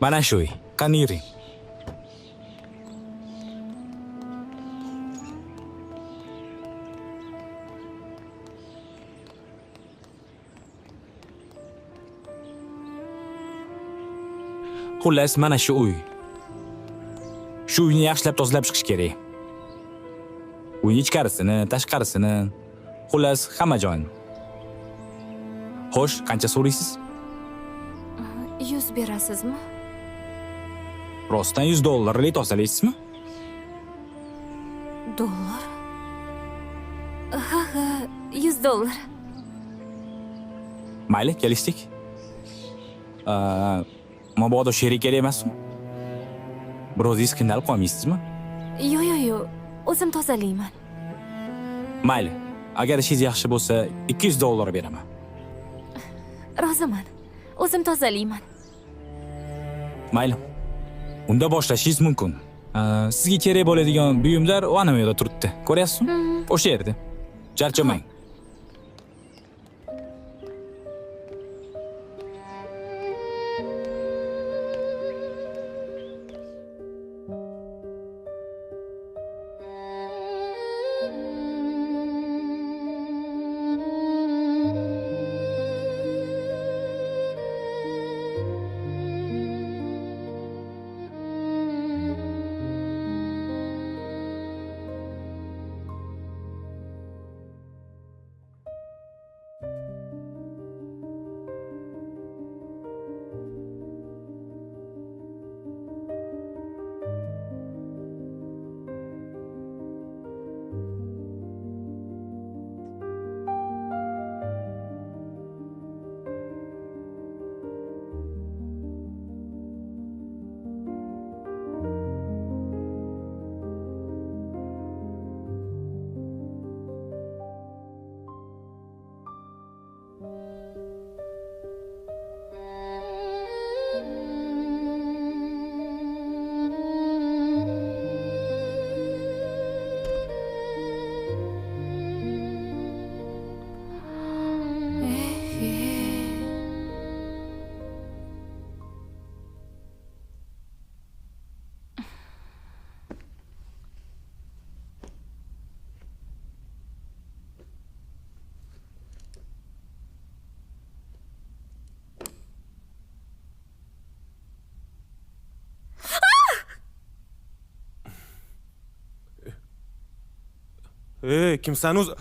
Mana shu uy. Qani yuring. Xullas, mana shu uy. Shu uyni yaxshilab tozalab chiqish kerak. Uyning ichkarisini, tashqarisini, xullas hamma joyini. Xo'sh, qancha so'raysiz? 100 berasizmi? Rostdan $100 tozalaysizmi? Dollar? Ha, $100. Mayli, kelishdik. Mabodo sherik kerak emasmi? Birozingiz qiynalib qolmaysizmi? Yo'q, o'zim tozalayman. Mayli. Agar ishingiz yaxshi bo'lsa, $200 beraman. Roziman. O'zim tozalayman. Mayli. Unda boshlashingiz mumkin. Sizga kerak bo'ladigan buyumlar ana bu yerda turibdi. Ko'ryapsizmi? O'sha yerda. Charchamang. Kimsan o'zi?